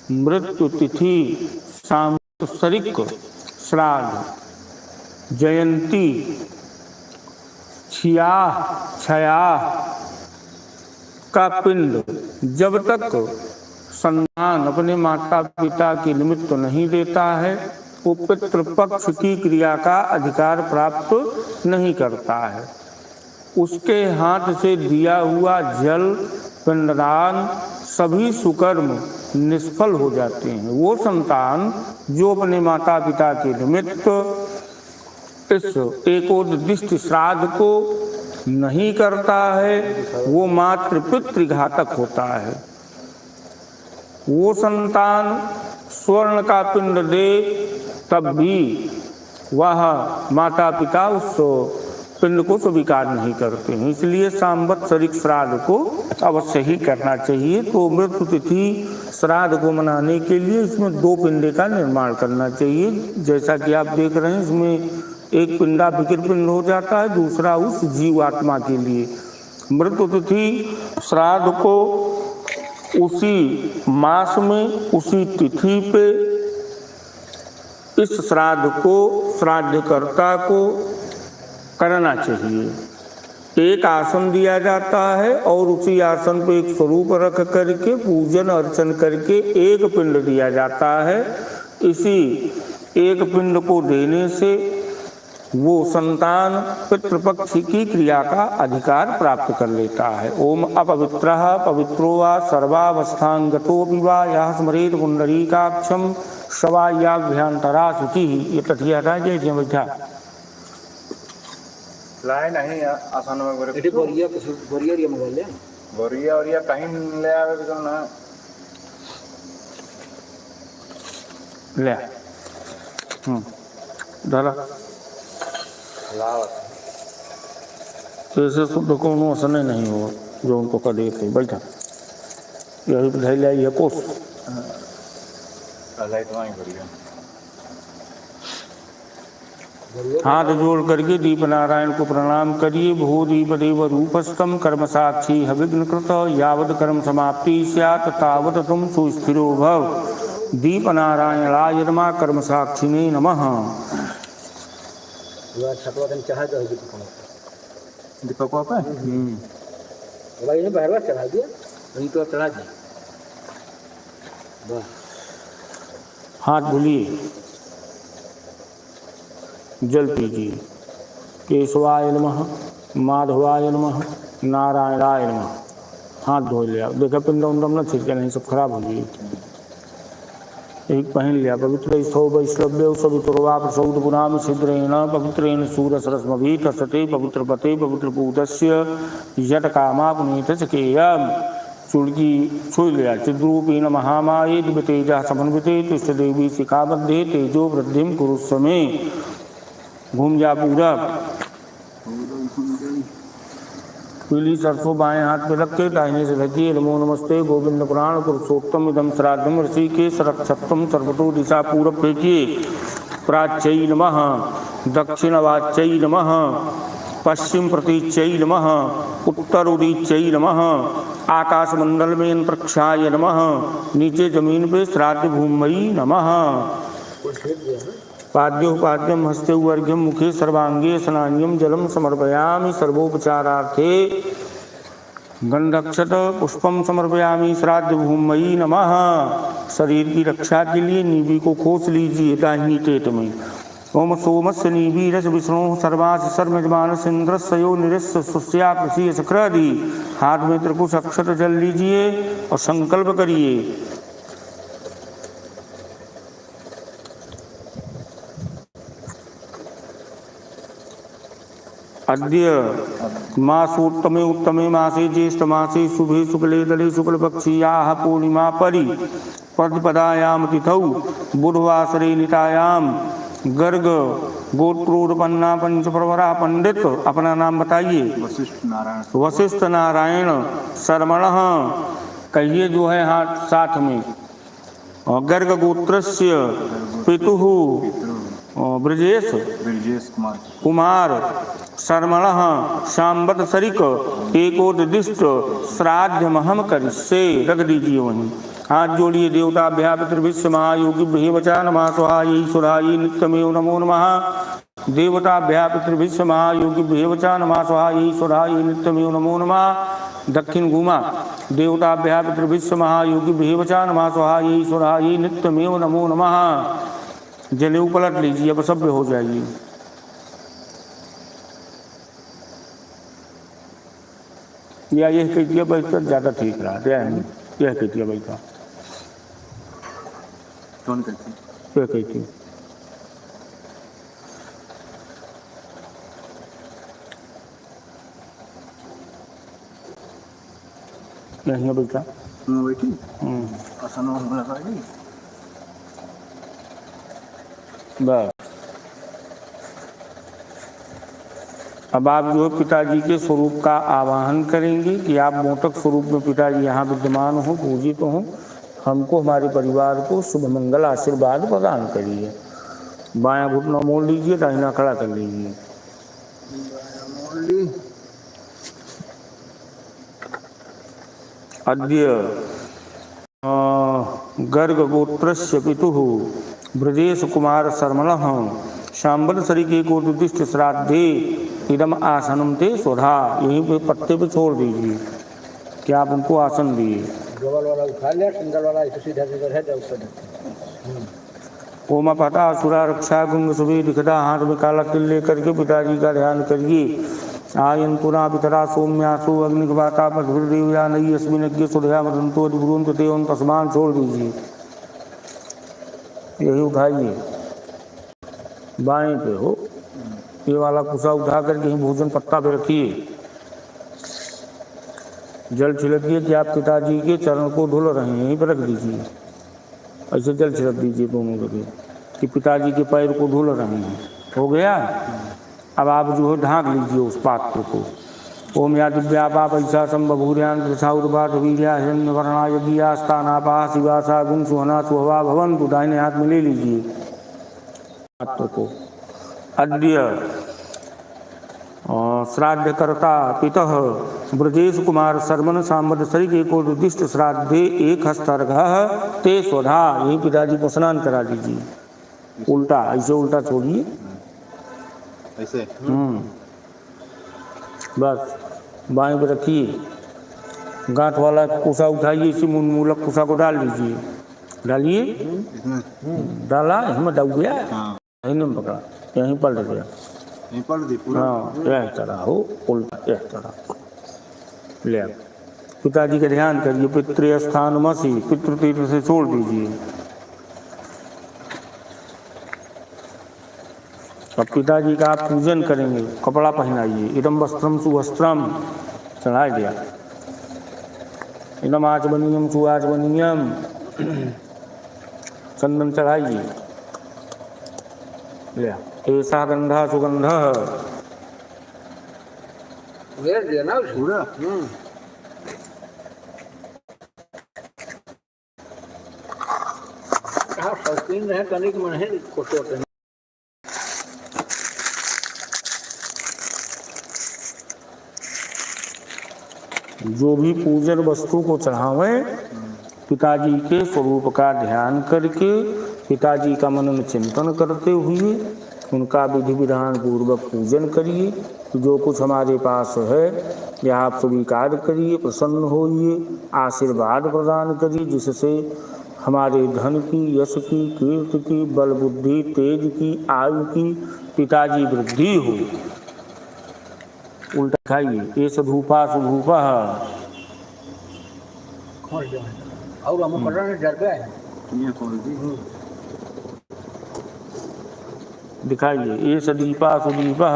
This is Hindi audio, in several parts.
मृत्यु तिथि, सांवत्सरिक श्राद्ध, जयंती, छया का पिंड जब तक संतान अपने माता पिता के निमित्त नहीं देता है वो पितृपक्ष की क्रिया का अधिकार प्राप्त नहीं करता है। उसके हाथ से दिया हुआ जल, पिंडदान सभी सुकर्म निष्फल हो जाते हैं। वो संतान जो अपने माता पिता के निमित्त इस एकोद्दिष्ट श्राद्ध को नहीं करता है वो मातृ पितृघातक होता है। वो संतान स्वर्ण का पिंड दे तब भी वह माता पिता उस पिंड को स्वीकार नहीं करते हैं। इसलिए सांवत्सरिक श्राद्ध को अवश्य ही करना चाहिए। तो मृत्यु तिथि श्राद्ध को मनाने के लिए इसमें 2 पिंडे का निर्माण करना चाहिए। जैसा कि आप देख रहे हैं इसमें एक पिंडा विकिर पिंड हो जाता है, दूसरा उस जीवात्मा के लिए। मृत्यु तिथि श्राद्ध को उसी मास में उसी तिथि पे इस श्राद्ध को श्राद्धकर्ता को करना चाहिए। एक आसन दिया जाता है और उसी आसन पे एक स्वरूप रख करके पूजन अर्चन करके एक पिंड दिया जाता है। इसी एक पिंड को देने से वो संतान पितृपक्ष की क्रिया का अधिकार प्राप्त कर लेता है। ओम अपवित्रः पवित्रो वा सर्वावस्थांगतो विवा यः स्मरेत पुंडरीकाक्षं शवायाभ्यंतरा शुचि। ये तठिया था जय बैठा लाए नहीं आसान में बोरिया बोरिया कहीं ले आवे तो ना ले धरा ऐसे शुद्ध को असने नहीं हो जो उनको कदे थे बैठा यही बधाई लिया ये कोस हाथ जोड़ करके दीप नारायण को प्रणाम करिए। भो दीपदेव रूपस्थम कर्म साक्षी हविघ्न कृत यावत कर्म समाप्ति स्यात् तावत तुम सुस्थिरो भव। दीप नारायणाय नमः कर्म साक्षिणे नमः। दीपक को आप भाई ने बार चढ़ा दिया वही तो चढ़ा दिया। हाथ धुलिए, जल पीजिए। केशवाय नमः, माधवाय नमः, नारायणाय नमः। हाथ धो लिया। देखा पिंड उंडम न छिड़के नहीं, सब खराब हो गई। एक पहन लिया। पवित्र स्थो वैश्लव्य सवितुर्वा प्रसौद पुनाम छिद्रेण पवित्रेण सूरसरस्मभि तस्ते पवित्र पते पवित्र पूतस्य यट कामा पुनीत चकेयम। चुड़की छू लिया। चिद्रूपेण महामाये दिव्य तेजा समन्विते तिष्ठ देवी शिखाबद्धे तेजो वृद्धिम कुरुस्व में। घूम जा पूरब। पीली सरसों बाएं हाथ पे रख के दाहिने से रखिए। नमो नमस्ते गोविंद पुराण पुरुषोत्तम इदम श्राद्धम ऋषि के सरक्षत्तम सर्वतो दिशा पूरब फेंकिए। प्राच्यै नमः, दक्षिणवाच्यै नमः, पश्चिम प्रतीच्यै नमः, उत्तर उदीच्यै नमः, आकाश मंडल में अंतरिक्षाय नमः, नीचे जमीन पे श्राद्ध भूमयी नमः। पाद्योपाद्यम हस्ते वर्घ्यम मुखे सर्वांगे स्नान्यम जलम समर्पयामि। सर्वोपचारार्थे गंधक्षत पुष्पम समर्पयामि। श्राद्ध भूमयी नमः। शरीर की रक्षा के लिए नीवी को खोस लीजिए दाहिनी पेट में। ओम सोमस्य नीवी रस विष्णु सर्वास सर्वजमान इंद्रस्यो निरस्य सुस्या प्रसीय सक्रदि। हाथ में त्रिकुश अक्षत जल लीजिए और संकल्प करिए। अद्य मासोत्तमे उत्तमे मासे ज्येष्ठ मासे शुभे शुक्ले दले शुक्ल पक्षीयाः पूर्णिमा परि प्रतिपदायाम तिथौ बुधवासरे नितायाम गर्ग गोत्रोत्पन्ना पंचप्रवरा पंडित। अपना नाम बताइए। वशिष्ठ नारायण शर्मणः कहिए जो है हाथ साथ में। और गर्ग गोत्रस्य पितुः ब्रजेश कुमार शर्मणः सांवत्सरिक एकोद्दिष्ट श्राद्धमहम करिष्ये। रख दीजिए वहीं। हाथ जोड़िए। देवताभ्या पितृभ्य महायोगी बृहवचा नमः स्वाहा ईश्वराय नित्यमेव नमो नमः। देवताभ्या पितृभ्य महायोगी बृहवचा नमः स्वाहा ईश्वराय नित्यमेव नमो नमः। दक्षिण घूमा। देवताभ्या पितृभ्य महायोगी बृहवचा नमः स्वाहा ईश्वराय नित्यमेव नमो नमः। जनेऊ पलट लीजिए, अब सभ्य हो जाइए। या यह कह दिया बैठकर ज्यादा ठीक रहा, यह कह दिया बैठा, कौन कहती यह कहती यही है बैठा बैठी आसन लगाएगी बस। अब आप जो है पिताजी के स्वरूप का आवाहन करेंगे कि आप मोटक स्वरूप में पिताजी यहाँ विद्यमान हो, पूजित हो, हमको हमारे परिवार को शुभ मंगल आशीर्वाद प्रदान करिए। बायां घुटना मोड़ लीजिए, दाहिना खड़ा कर लीजिए। अद्य गर्ग गोत्रस्य पितुः ब्रजेश कुमार शर्मणः शांबलसरी के कोटिदिष्ट श्राद्धे इदम आसनम ते स्वधा। यहीं पे पत्ते पे छोड़ दीजिए कि आप उनको आसन दिए। डबल वाला उठा लिया, सिंगल वाला इसे सीधा सीधा है ऊपर। ओमा पता असुरा रक्षा गुंग सुबी दिखदा। हाथ में काला तिल लेकर के पिताजी का ध्यान करिए। आयन पुरा पितरा सौम्यासु अग्निवाता पद्भिर्देवया नई अस्मिनज्ञ सुधया मदंतो अधिगुरुंत देवं तस्मान छोड़ दीजिए। यही उठाइए, बाएं पे हो, ये वाला कुसा उठा करके यहीं भोजन पत्ता पे रखिए। जल छिड़किए कि आप पिताजी के चरण को धुल रहे हैं, यहीं पर रख दीजिए। ऐसे जल छिड़क दीजिए दोनों जगह कि पिताजी के पैर को धुल रहे हैं। हो गया। अब आप जो है ढांक लीजिए उस पात्र को। ओम या दिव्यापा पैसा संबभूर्यान प्रसाउर्वाट वीर्या हिरण्यवर्णा यज्ञा स्थानापा शिवासा गुण सुहना सुहवा भवन्तु। दाहिने हाथ में ले लीजिए पात्र को। अद्य श्राद्धकर्ता पितः ब्रजेश कुमार शर्मन सांबदसरी के को उद्दिष्ट श्राद्धे एक हस्तर्घः ते स्वधा। यही पिताजी को स्नान करा दीजिए। उल्टा, ऐसे उल्टा छोड़िए ऐसे। बस बाएं पे रखिए। गांठ वाला कुसा उठाइए, इसी मूलक कुसा को डाल दीजिए। डालिए, डाला, इसमें डब गया, यहीं नहीं पकड़ा, यहीं पलट गया। नहीं पलट दी पूरा। हाँ, यह तरह हो, उल्टा यह तरह ले। पिताजी का ध्यान करिए। पितृ स्थान मसी, पितृ तीर्थ से छोड़ दीजिए। अब पिताजी का आप पूजन करेंगे, कपड़ा पहनाइए। इदम वस्त्रम सुवस्त्रम चढ़ा दिया। इदम आचमनीयम सुआचमनीयम चंदन चढ़ाइए। ले ऐसा गंधा सुगंध दिया ना पूरा। शौकीन रहे कनिक मन है कोटो। जो भी पूजन वस्तु को चढ़ावें, पिताजी के स्वरूप का ध्यान करके, पिताजी का मनन चिंतन करते हुए उनका विधि विधान पूर्वक पूजन करिए। जो कुछ हमारे पास है यह आप स्वीकार करिए, प्रसन्न होइए, आशीर्वाद प्रदान करिए, जिससे हमारे धन की, यश की, कीर्ति की, बल बुद्धि तेज की, आयु की, पिताजी वृद्धि हो। उल्टा खाइए। ये सधूपा सुधूपा और हम पढ़ रहे डर गए। ये कौन दी दिखाइए। ये सदीपा सुदीपा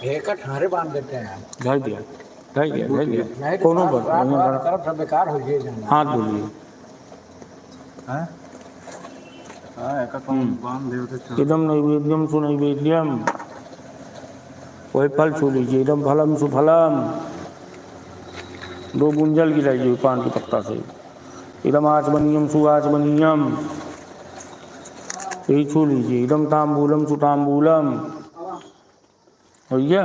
एक ठारे बांध देते हैं। ढाई दिया, ढाई दिया, ढाई दिया। नहीं तो कोनो पर तरफ सब बेकार हो जाए। हाथ बोलिए। हैं? हाँ, एक कौन बांध दे उधर। इदम नैवेद्यम सुनैवेद्यम, वही फल छू लीजिए। इदम फलम सुफलम, 2 गुंजल गिराइए पान के पत्ता से। इदम आचमनीयम सुआचमनीयम, यही छू लीजिए। इदम तांबूलम सुतांबूलम, भैया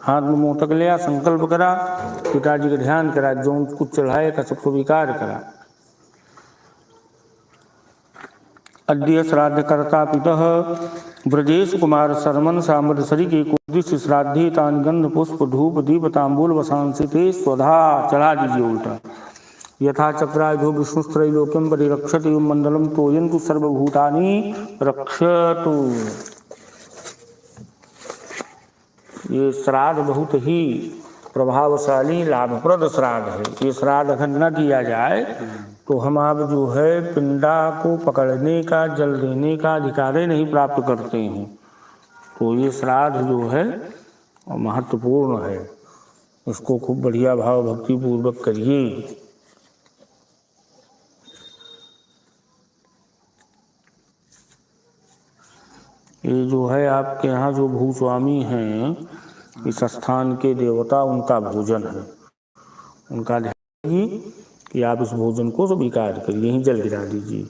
हाथ में मोटक लिया, संकल्प करा, पिताजी का ध्यान करा, जो कुछ चढ़ाए का सब स्वीकार करा। अद्य श्राद्ध कर्ता पितः ब्रजेश कुमार शर्मन सामदसरी के कोदिश श्राद्धे तान गंध पुष्प धूप दीप तांबूल वसांसिते स्वधा चढ़ा दीजिए उल्टा। यथा चक्रायुधो विष्णुस्त्रैलोक्यं परिरक्षति एवं मंडलम तोयन्तु सर्वभूतानि रक्षतु। ये श्राद्ध बहुत ही प्रभावशाली लाभप्रद श्राद्ध है। ये श्राद्ध अगर न किया जाए तो हम आप जो है पिंडा को पकड़ने का, जल देने का अधिकार ही नहीं प्राप्त करते हैं। तो ये श्राद्ध जो है महत्वपूर्ण है, इसको खूब बढ़िया भाव भक्ति पूर्वक करिए। ये जो है आपके यहाँ जो भूस्वामी हैं, इस स्थान के देवता, उनका भोजन है, उनका ध्यान कि आप इस भोजन को स्वीकार करिए, यहीं जल गिरा दीजिए।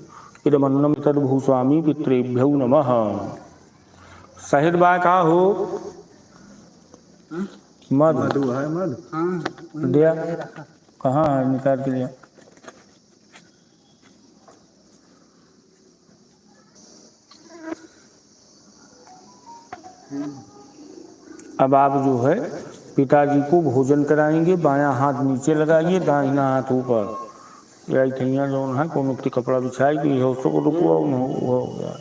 इदमन्नम तद भूस्वामी पितृभ्यो नमः। शहद बा का हो मध है मध दिया कहाँ है, निकाल के लिया। अब आप जो है पिताजी को भोजन कराएंगे। बायां हाथ नीचे लगाइए, दाहिना हाथ ऊपर। या थैया जो है को मुक्ति कपड़ा बिछाई कि हो उसको रुको हो गया।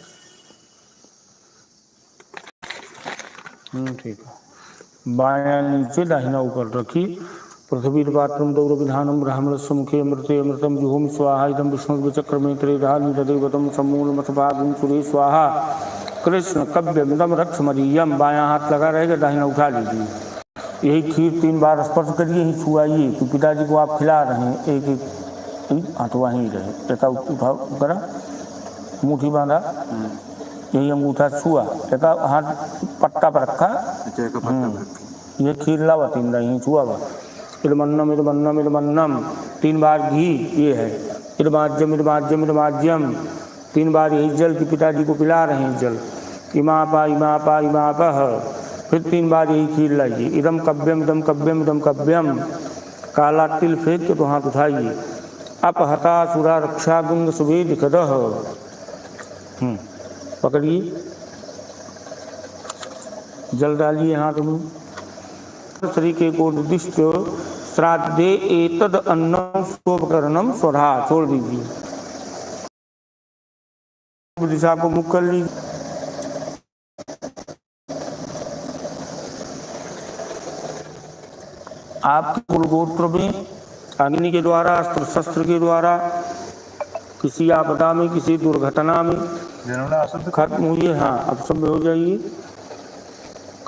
ठीक है। बायां नीचे दाहिना ऊपर रखी। पृथ्वी पात्रम दौर विधानम ब्राह्मणस्य मुखे अमृते अमृतम जुहोम स्वाहा इदम विष्णु विचक्र में त्रिधा निदेवतम समूल मतभागम सुरे स्वाहा कृष्ण कव्यमिदम रक्ष मदीयम। बायां हाथ लगा रहेगा, दाहिना उठा लीजिए। यही खीर 3 बार स्पर्श करिए, यही छुआइए कि पिताजी को आप खिला रहे हैं। एक एक हाथ वहीं रहे, एक उठा करा, मुट्ठी बांधा, यही अंगूठा छुआ, एक हाथ पट्टा पर रखा। ये खीर लावा 3 बार यहीं छुआ हुआ। इदमन्नम इदमन्नम इदमन्नम 3 बार घी ये है। इदमाज्यम इदमाज्यम इदमाज्यम 3 बार यही जल कि पिताजी को पिला रहे हैं जल। इमापा इमापा इमापह फिर 3 बार यही खीर लाइए। इदम कव्यम इदम कव्यम इदम कव्यम। काला तिल फेंक के तो हाथ उठाइए। अपहता सुरा रक्षा गुंग सुवेद कदह। पकड़िए, जल डालिए हाथ में। श्री के को निर्दिष्ट श्राद्धे एतद अन्नम शोभकरणम स्वधा छोड़ दीजिए। दिशा को मुख कर लीजिए। आपके कुल गोत्र में अग्नि के द्वारा, अस्त्र शस्त्र के द्वारा, किसी आपदा में, किसी दुर्घटना में खत्म हुए, हाँ अब सब हो जाइए,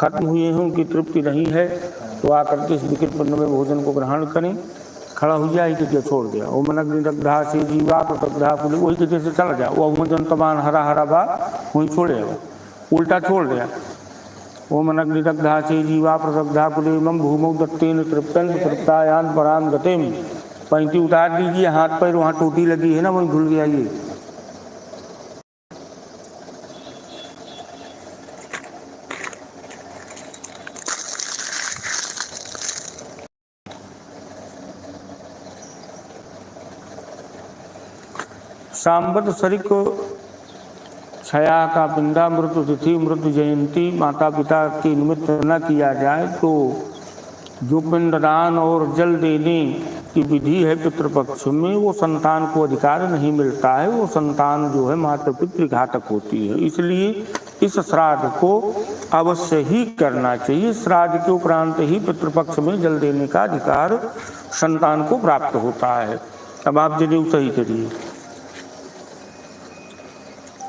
खत्म हुए हैं, उनकी तृप्ति नहीं है तो आकर के इस विकृत पन्न में भोजन को ग्रहण करें। खड़ा हो जाए कि छोड़ दिया। वो मन अग्निदग्धा से जीवा प्रतग्धा पुलिस वही के जैसे चला जाए। वो जंतमान हरा हरा बा वहीं छोड़े, उल्टा छोड़ दिया। वो मन अग्निदग्धा से जीवा प्रतग्धा पुलिम भूमौ दत्तेन तृप्तन तृप्तायान पराम गतिम। पैंती उतार दीजिए, हाथ पैर वहाँ टोटी लगी है ना, वहीं धुल गया। ये सांबत सरिक छया का पिंडा मृत्यु तिथि मृत्यु जयंती माता पिता के निमित्त न किया जाए तो जो पिंडदान और जल देने की विधि है पितृपक्ष में, वो संतान को अधिकार नहीं मिलता है। वो संतान जो है माता पितृ घातक होती है। इसलिए इस श्राद्ध को अवश्य ही करना चाहिए। श्राद्ध के उपरांत ही पितृपक्ष में जल देने का अधिकार संतान को प्राप्त होता है। अब आप जरूर सही करिए।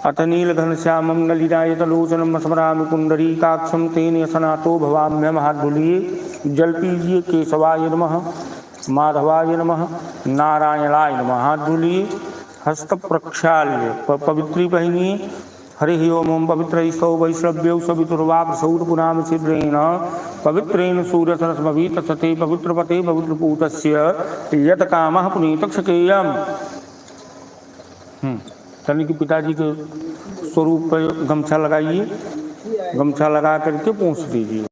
अथ नीलघन श्यामम नलिनायतलोचनम स्मरामि पुंडरीकाक्षम तेन सनातो भवाम्यहम्। हाथ धुलिए, जल पीजिए। केशवाय नमः, माधवाय नमः, नारायणाय नमः। हाथ धुलिए, हस्त प्रक्षाल्य, पवित्री पहनिए। हरि ओम ओम पवित्र सौ वैश्रव्यौ सवितुर्वाप सौरपुनाम छिद्रेण पवित्रेण सूर्यसरस्मभि तत्सते पवित्रपते पवित्रपूतस्य यत् कामः पुनीतक्षकेयम्। यानी कि पिताजी के स्वरूप पर गमछा लगाइए, गमछा लगा करके पूछ दीजिए।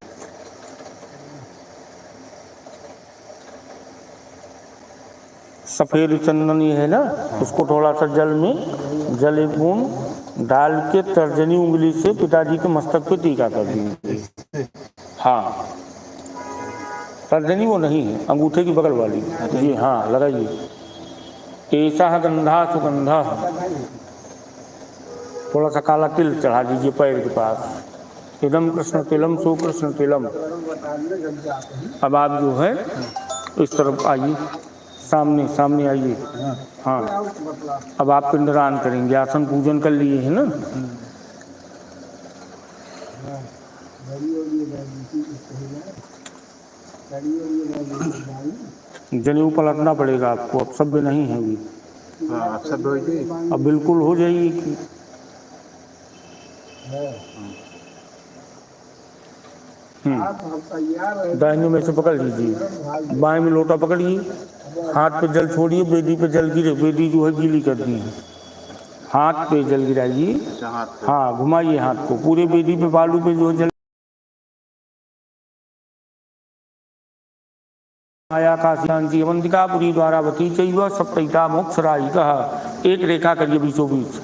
सफेद चंदन ये है ना, उसको थोड़ा सा जल में जल एक बूंद डाल के तर्जनी उंगली से पिताजी के मस्तक पे टीका कर दीजिए। हाँ, तर्जनी वो नहीं है, अंगूठे की बगल वाली जी, हाँ लगाइए। ऐसा गंधा सुगंधा, थोड़ा सा काला तिल चढ़ा दीजिए पैर के पास। इदम कृष्ण तिलम सुकृष्ण तिलम। अब आप जो है इस तरफ आइए, सामने सामने आइए। हाँ, अब आप पिंडदान करेंगे, आसन पूजन कर लिए है ना। जनेऊ पलटना पड़ेगा आपको, अब सभ्य नहीं है अभी। हाँ, सब हो गई। अब बिल्कुल हो जाएगी। दाहिने में से पकड़ लीजिए, बाएं में लोटा पकड़िए, हाथ पे जल छोड़िए, बेदी पे जल गिरे, बेदी जो है गीली कर दी है, हाथ पे जल गिराइए। हाँ, घुमाइए हाथ को, पूरे बेदी पे बालू पे जो है जल आया। काशी अवंतिकापुरी द्वारावती चैव सप्तैता मोक्षराई कहा। एक रेखा करिए बीचों बीच,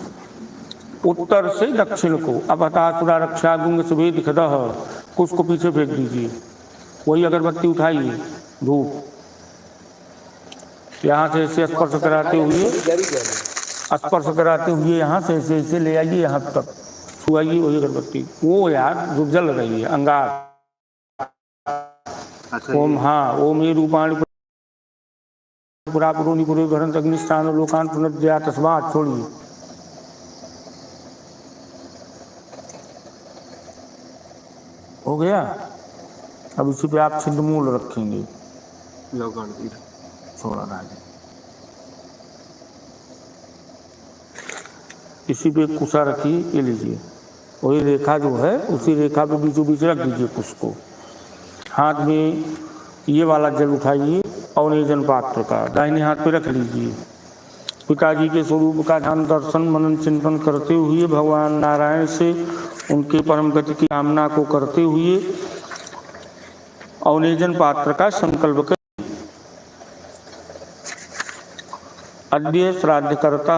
उत्तर से दक्षिण को। अपहतासुरा रक्षा गुंग सुवेद खदह, उसको पीछे फेंक दीजिए। वही अगरबत्ती उठाइए, धूप यहाँ से ऐसे स्पर्श कराते हुए यहाँ से ऐसे ले आइए, यहाँ तक छुआइए वही अगरबत्ती। वो यार जो जल रही है अंगार। ओम, हाँ, ओम ये रूपाणी पुरा पुरोनी पुरे घरंत अग्निष्ठान लोकान पुनर्दया तस्मात्। छोड़िए, हो गया। अब इसी पे आप छिंदमूल रखेंगे, छोड़ा ना, इसी पे कुशा रखिए, ये लीजिए, वही रेखा जो है उसी रेखा पे बीचों बीच रख दीजिए कुश को। हाथ में ये वाला जल उठाइए और निजन पात्र का दाहिने हाथ पे रख लीजिए। पिताजी के स्वरूप का ध्यान, दर्शन, मनन, चिंतन करते हुए भगवान नारायण से उनके परम गति की कामना को करते हुए अवनेजन पात्र का संकल्प कर। अद्य श्राद्धकर्ता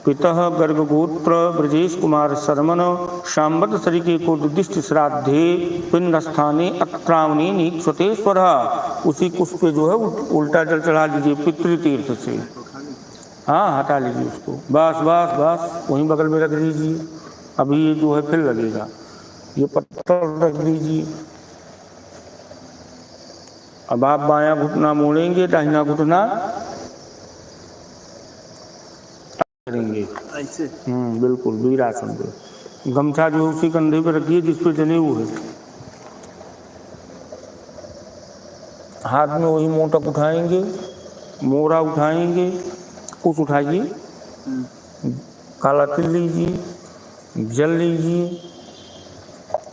पितः गर्गगोत्र ब्रजेश कुमार शर्मन शाम्बत सरिके को दिष्ट श्राद्धे पिंड स्थाने अत्रावनी नीक्षतेश्वर। उसी कुश पे जो है उल्टा जल चढ़ा दीजिए पितृतीर्थ से। हाँ, हटा लीजिए उसको, बस बस बस, वहीं बगल में रख दीजिए। अभी ये जो है फिर लगेगा, ये पत्थर रख दीजिए। अब आप बायां घुटना मोड़ेंगे, दाहिना घुटना करेंगे ऐसे। बिल्कुल वीरासन पे। गमछा जो उसी कंधे पे रखिए जिस पे जनेऊ है। हाथ में वही मोटक उठाएंगे, मोरा उठाएंगे, कुछ उठाइए, काला तिल लीजिए, जल लीजिए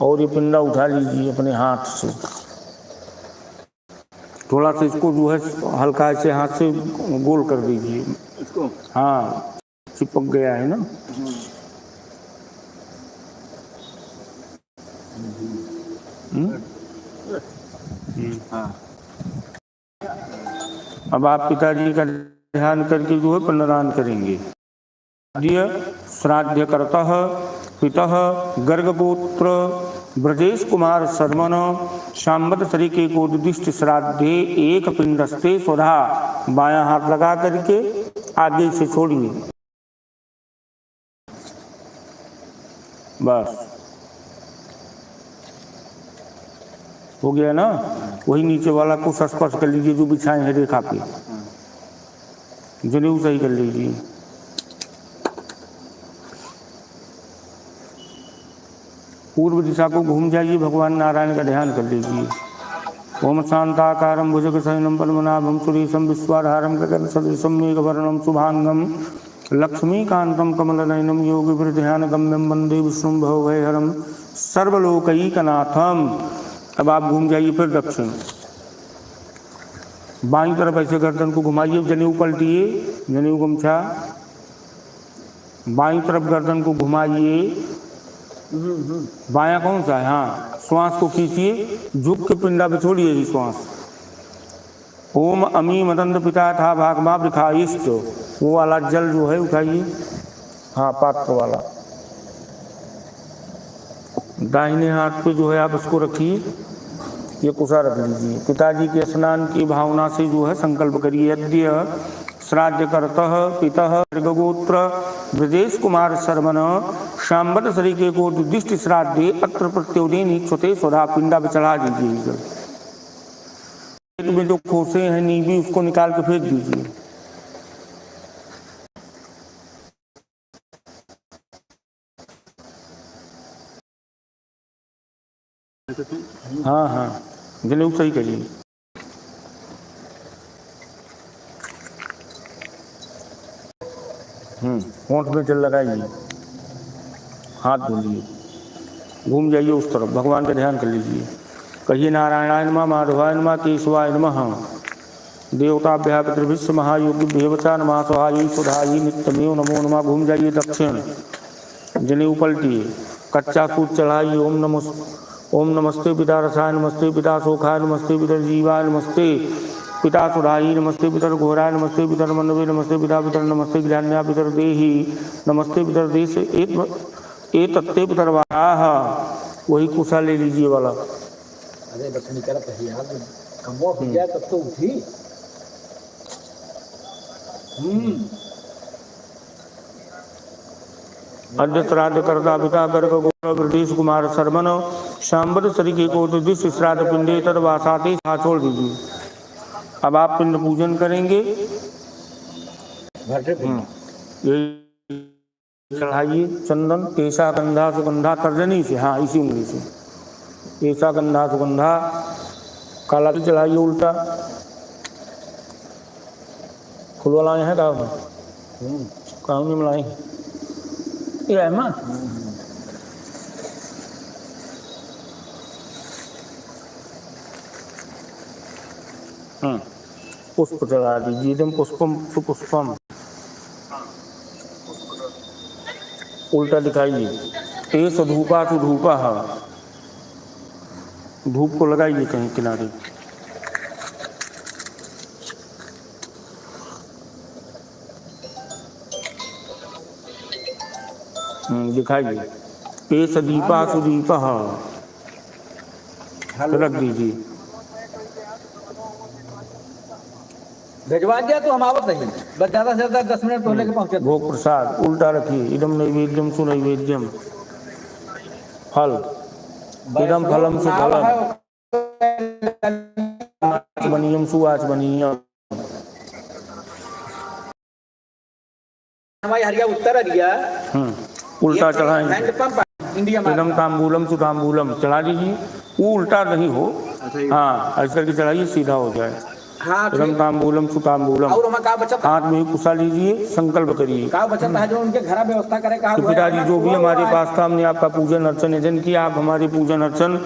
और ये पिंडा उठा लीजिए अपने हाथ से। थोड़ा सा इसको जो है हल्का ऐसे हाथ से गोल कर दीजिए इसको। हाँ, चिपक गया है ना। हाँ, अब आप पिताजी का ध्यान करके जो है पिंडदान करेंगे। श्राद्ध करता पितः गर्गगोत्र ब्रजेश कुमार शर्मन शाम्बत सरिके को दिष्ट श्राद्धे एक पिंडस्ते स्वधा। बायां हाथ लगा करके आगे से छोड़िए, बस हो गया ना। वही नीचे वाला को स्पर्श कर लीजिए जो बिछाए हैं रेखा पे, जनेऊ सही कर लीजिए। पूर्व दिशा को घूम जाइए, भगवान नारायण का ध्यान कर लीजिए। ओम शांताकारं भुजगशयनं पद्मनाभं सुरेशं विश्वाधारं गगनसदृशं मेघवर्णं शुभांगं लक्ष्मीकान्तं कमलनयनं योगिवृद्ध्यानगम्यं वन्दे विष्णुं भवभयहरं सर्वलोकैकनाथं। अब आप घूम जाइए फिर दक्षिण, बाईं तरफ ऐसे गर्दन को घुमाइए, जनेऊ पलटिए, जनेऊ गमछा बाईं तरफ गर्दन को घुमाइए। बायां कौन सा है? हाँ, श्वास को खींचिए, झुक के पिंडा पे छोड़िए ही श्वास। ओम अमी मदंत पिता था भागमा वृखाइष्ट, वो वाला जल जो है उठाइए, हाँ पात्र वाला, दाहिने हाथ पे जो है आप उसको रखिए, ये कुशा रख लीजिए। पिताजी के स्नान की भावना से जो है संकल्प करिए। यद्य श्राद्ध करतः पितः गोत्र ब्रजेश कुमार शर्मन शाम्बत सरिके को दिष्ट श्राद्धे अत्र प्रत्योदेन इच्छुते स्वधा पिंडा पे चढ़ा दीजिए। पेट में जो खोसे हैं नीबी उसको निकाल के फेंक दीजिए। हाँ हाँ जनेऊ सही करिए। होंठ में जल लगाइए, हाथ धोलिए, घूम जाइए उस तरफ, भगवान का ध्यान कर लीजिए। कहिए नारायणाय नमः, माधवाय नमः, केशवाय नमः, देवताभ्यः पितृभ्यश्च महायोगिभ्यो च नमः, स्वाहायै सुधायै नित्यमेव नमो नमः। घूम जाइए दक्षिण, जनेऊ पलटिए, कच्चा सूत चढ़ाइए। ओम नमस्ते पिता रसाय, नमस्ते पिता शोखाय, नमस्ते पिता जीवाय, नमस्ते पिता सुधाई, नमस्ते पितर घोराय, नमस्ते पितर मनवे, नमस्ते पिता पितर, नमस्ते ज्ञान्या पितर देहि, नमस्ते पितर देश एक तत्ते पितर वाह। वही कुशा ले लीजिए वाला। अरे बच्चन कर यार कमो हो गया तब तो उठी। अद्य श्राद्ध करता पिता गर्ग गोत्र ब्रजेश कुमार शर्मन शाम्बत सरिके को दिश श्राद्ध पिंडे तद वासाते छोड़ दीजिए। अब आप पिंड पूजन करेंगे। ये चढ़ाइए चंदन, केशा गंधा सुगंधा तर्जनी से, हाँ इसी उंगली से, केशा गंधा सुगंधा। काला तिल चढ़ाइए उल्टा। फूल वाला है कहाँ में मिलाई ये है माँ। पुष्प चढ़ा दीजिए, एकदम पुष्पम सुपुष्पम। उल्टा दिखाइए। एस धूपा तो धूपा है, धूप को लगाइए कहीं किनारे। दिखाइए। एस दीपा सुदीपा रख दीजिए। भिजवा दिया तो हम आवत नहीं, बस ज्यादा से ज्यादा 10 मिनट पहले के पहुंचे। भोग प्रसाद उल्टा रखिए। इदम नैवेद्यम सुनैवेद्यम फल, इदम फलम सुफलम आचमनीयम सुआचमनीयम। हमारी हरिया उत्तर हरिया उल्टा चढ़ाएंगे। हैंडपंप इंडिया में इदम तांबूलम सुतांबूलम चढ़ा दीजिए। वो उल्टा नहीं हो, हाँ ऐसा करके चढ़ाइए, सीधा हो जाए। हाँ इदम तांबूलम सुतांबूलम। और हमें का बचत हाथ में कुशा लीजिए, संकल्प करिए। का बचत है जो उनके घर व्यवस्था करे का तो पिताजी जो भी हमारे पास था, हमने आपका पूजन अर्चन यजन किया, आप हमारे पूजन अर्चन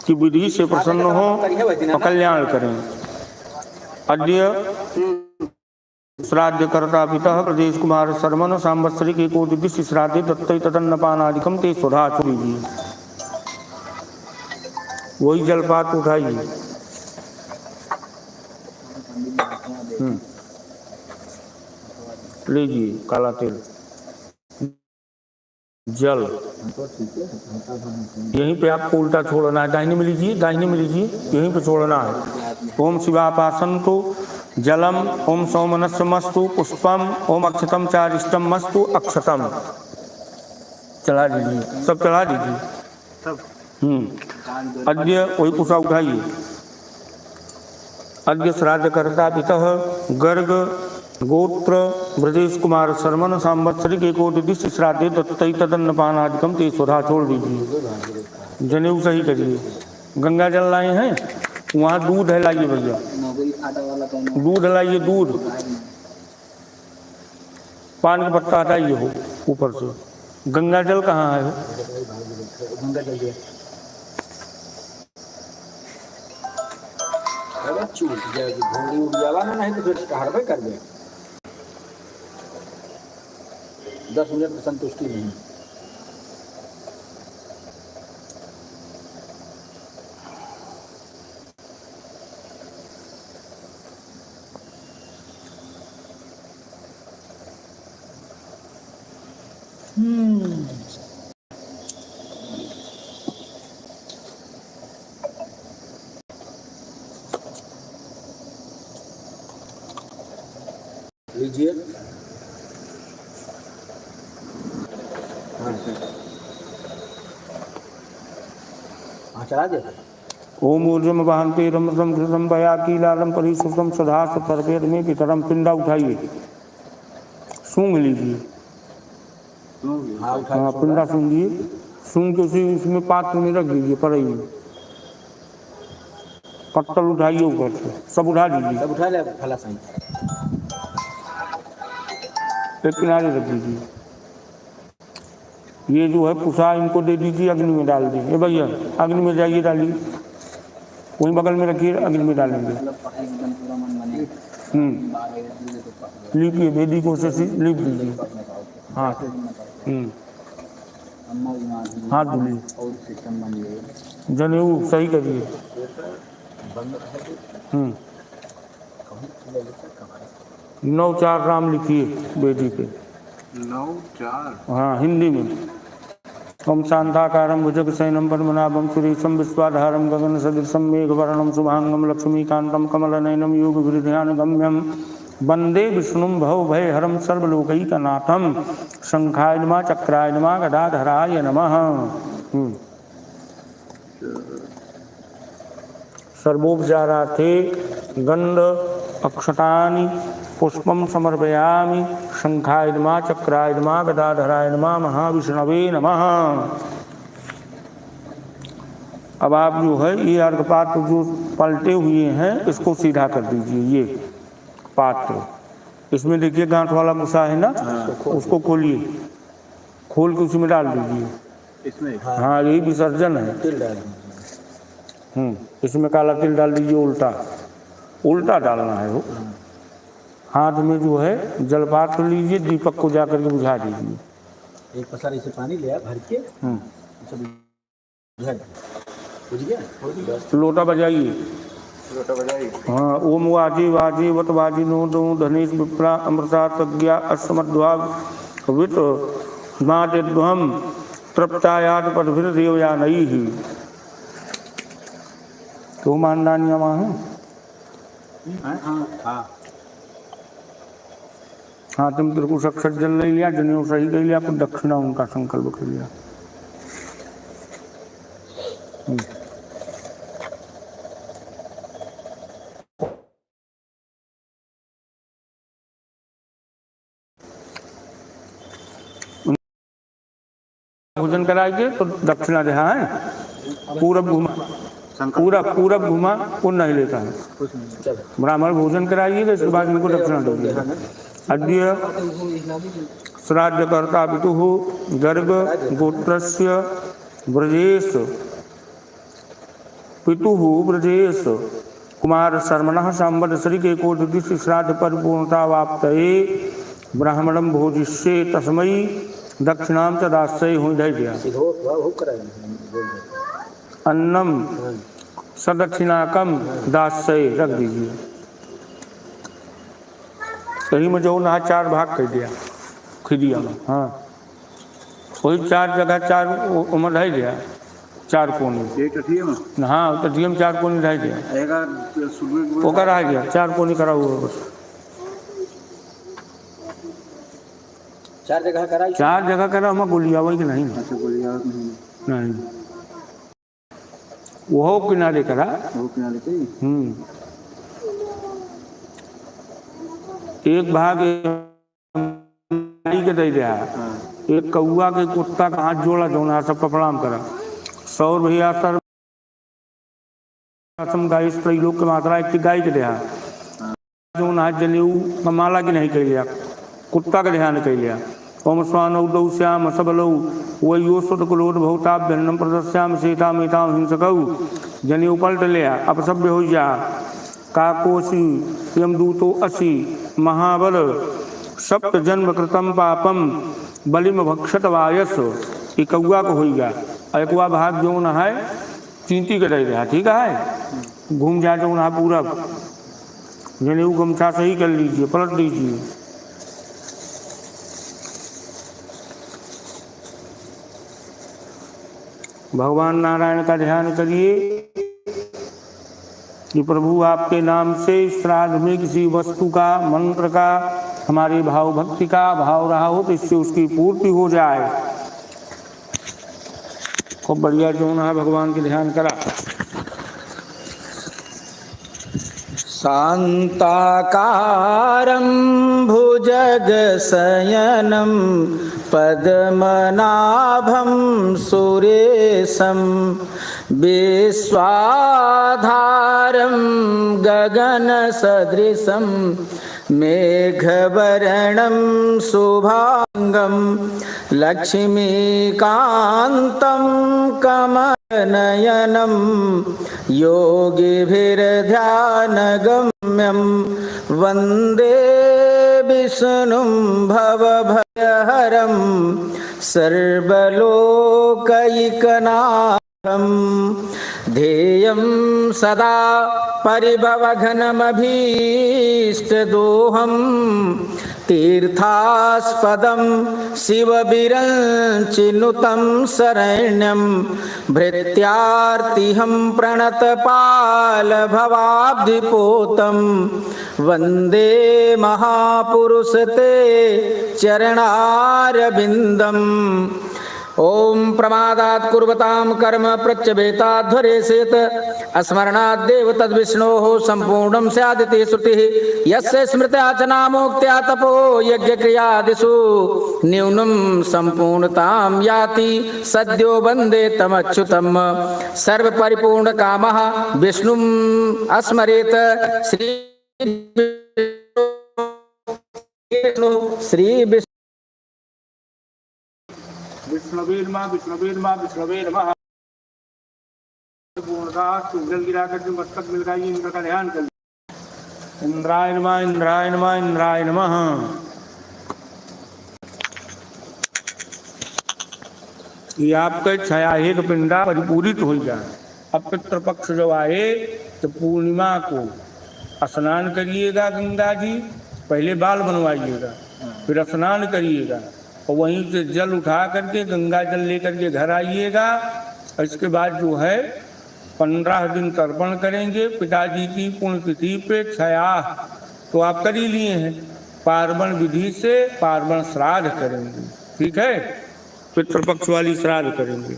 की विधि से प्रसन्न हो और कल्याण करें। अद्य श्राद्ध करता पिता प्रदेश कुमार शर्मन सांवत्सरिक एकोदिश श्राद्धे दत्त तदन्नपानादिकम ते स्वधा दीजिए। वही जलपात उठाइए। लीजिए काला तेल, जल। यहीं पे आपको उल्टा छोड़ना है। दाहिने में लीजिए, दाहिने में लीजिए, यहीं पे छोड़ना है। ओम शिवापासन्तु जलम, ओम सौमनस्यमस्तु पुष्पम, ओम अक्षतम चारिष्टम मस्तु अक्षतम। चढ़ा दीजिए, सब चढ़ा दीजिए। अद्य वही कुशा उठाइए। अद्य श्राद्ध करता पितः गर्ग गोत्र ब्रजेश कुमार शर्मन सांवत्सरिक एकोदिश श्राद्धे दत्तै तदन्नपानादिकम ते स्वधा छोड़ दीजिए। जनेऊ सही करिए। गंगा जल लाए हैं, वहाँ दूध है, लाइए भैया दूध लाइए, दूध। पान का पत्ता हटाइए हो ऊपर से। गंगा जल कहाँ है? गंगा जल चूट जाएगी, घोड़ी उड़ जावा ना, नहीं तो फिर हड़बे कर दे। 10 मिनट में संतुष्टि नहीं। लीजिए। हाँ चला दे। ओम ऊर्जम वहंते रमृतम घृतम वयाकीलालम परिश्रुतम सदास सर्वेद में पितरम। पिंडा उठाइए, सूंघ लीजिए। हाँ उठा हाँ पिंडा सूंघिए, सूंघ के उसी उसमें पात्र में रख दीजिए पड़े में। पत्तल उठाइए ऊपर से, सब उठा दीजिए, सब उठा ले फला साई। एक किनारे रख दीजिए। ये जो है पुसा इनको दे दीजिए, अग्नि में डाल दीजिए। भैया अग्नि में जाइए, डालिए, वहीं बगल में रखिए, अग्नि में डालेंगे। लीपिए, वेदी को से लीप दीजिए। हाँ हाथ धुलिए, जनेऊ सही करिए। 9-4 राम लिखिए वेदी पे। 9-4 हाँ हिंदी में। ओम शांताकारं भुजगशयनं पद्मनाभं सुरेशं विश्वाधारं गगन सदृशं मेघवर्णं शुभांगं लक्ष्मीकान्तं कमलनयनं योगविधिध्यानगम्यं वंदे विष्णुं भवभयहरं सर्वलोकैकनाथं। शंखाय नमः, चक्राय नमः, गदाधराय नमः। सर्वोपचारार्थे गंध अक्षतानि पुष्पं समर्पयामि। शंखाय नमः, चक्राय नमः, गदाधराय नमः, महाविष्णवे नमः। अब आप जो है ये अर्घपात्र जो पलटे हुए हैं इसको सीधा कर दीजिए। ये पात्र, इसमें देखिए गांठ वाला गुस्सा है ना, उसको खोलिए, खोल के उसमें डाल दीजिए। इसमें हाँ यही विसर्जन है। इसमें काला तिल डाल दीजिए, उल्टा उल्टा डालना है वो। हाथ में जो है जलपात्र लीजिए, दीपक को जाकर के बुझा दीजिए। एक पसारी से पानी लिया भर के, बुझ गया। लोटा बजाइए। हाँ ओम वाजी वाजी वत वाजी नो दो धनेश विप्रा अमृता तज्ञा अस्मद्वा वित माद्वम तृप्तायात पदभिर देवया नई ही। तो मानदानिया वहाँ है। हाँ तुम तेरे को सक्षत जल ले लिया, जनेऊ सही ले लिया, कुछ दक्षिणा उनका संकल्प कर लिया। भोजन कराएंगे तो दक्षिणा देहा है। पूरब घुमा, पूरब घुमा वो नहीं लेता है। ब्राह्मण भोजन कराइएगा, इसके बाद इनको दक्षिणा दीजिएगा। अद्य श्राद्ध कर्ता पितुः गर्ग गोत्रस्य ब्रजेश पितुः ब्रजेश कुमार शर्मणः संवत्सरी के कोटिदिश श्राद्ध परिपूर्णता वाप्तये ब्राह्मणं भोजिष्ये तस्मै दक्षिणाम च दास्यै। हुई धैर्य अन्नम सदक्षिणाकम दास्यै रख दीजिए। कहीं में जो ना 4 भाग कर दिया खिदिया में। हाँ वही 4 जगह 4 उम्र ढाई दिया, 4 कोने। हाँ तटिया में 4 कोने ढाई दिया, वो करा गया 4 कोने करा हुआ बस। 4 जगह कराई, 4 जगह करा। हम गोलिया वही कि नहीं, नहीं वो किनारे करा। एक भाग के दे दिया, एक कौआ के कुत्ता का हाथ जोड़ा जोना सबका प्रणाम करा। सौर भैया सर गाय त्रैलोक की मात्रा एक गाय के देहा जो हाथ जनेऊ माला की नहीं कह लिया, कुत्ता का ध्यान कह लिया। ओम स्वानौ दौ श्याम सबलौ वयो सुतकुलोद भवताभ्यन्नम प्रदस्याम सीता मीताम हिंसकौ। जनेऊ पलट लिया, अपसभ्य हो जा। काकोसी यमदूतो असि महाबल सप्त जन्म कृतम पापम बलिम भक्षत वायस। ये कौआ को हो गया। एकवा भाग जो न है चींटी के रह गया, ठीक है। घूम जा जो न पूरा जनेऊ गमछा सही कर लीजिए, पलट दीजिए। भगवान नारायण का ध्यान करिए कि प्रभु आपके नाम से श्राद्ध में किसी वस्तु का, मंत्र का, हमारी भाव भक्ति का भाव रहा हो तो इससे उसकी पूर्ति हो जाए। खूब बढ़िया जो है भगवान के ध्यान करा। शान्ताकारं भुजगशयनं पद्मनाभं सुरेशं विश्वाधारं गगनसदृशं मेघवर्णं शुभांगं लक्ष्मीकान्तं कमलनयनं योगिभिर्ध्यानगम्यं वन्दे विष्णुं भवभयहरं सर्वलोकैकनाथं ध्येयं सदा परिभवघनमभीष्टदोहं तीर्थास्पदं शिवविरञ्चिनुतं शरण्यं भृत्यार्तिहं प्रणतपालभवाब्धिपोतं वन्दे महापुरुषते चरणारविन्दम्। ओम प्रमादात् कुर्वतां कर्म प्रत्यवेताध्वरेसेत स्मरणाद्देव तद्विष्णोः सम्पूर्णं स्यादिति श्रुतिः यस्य स्मृत्या च नामोक्त्या तपो यज्ञक्रियादिषु न्यूनं सम्पूर्णतां याति सद्यो वन्दे तमच्युतं सर्वपरिपूर्णकामः विष्णुं स्मरेत। श्री विष्णुवे नमः, विष्णुवे नमः, विष्णुवे नमः। पूर्णदास जल गिरा करके मस्तक मिल गई, इंद्र का ध्यान कर। इंद्राय नमः, इंद्राय नमः, इंद्राय नमः। ये आपका छाया पिंडा परिपूरित हो जाए। अब पितृपक्ष जो आए तो पूर्णिमा को स्नान करिएगा गंगा जी, पहले बाल बनवाइएगा, फिर स्नान करिएगा और वहीं से जल उठा करके गंगा जल लेकर के घर आइएगा। इसके बाद जो है 15 दिन तर्पण करेंगे पिताजी की पुण्यतिथि पे छया तो आप कर ही लिए हैं। पार्वण विधि से पार्वण श्राद्ध करेंगे, ठीक है, पितृपक्ष वाली श्राद्ध करेंगे।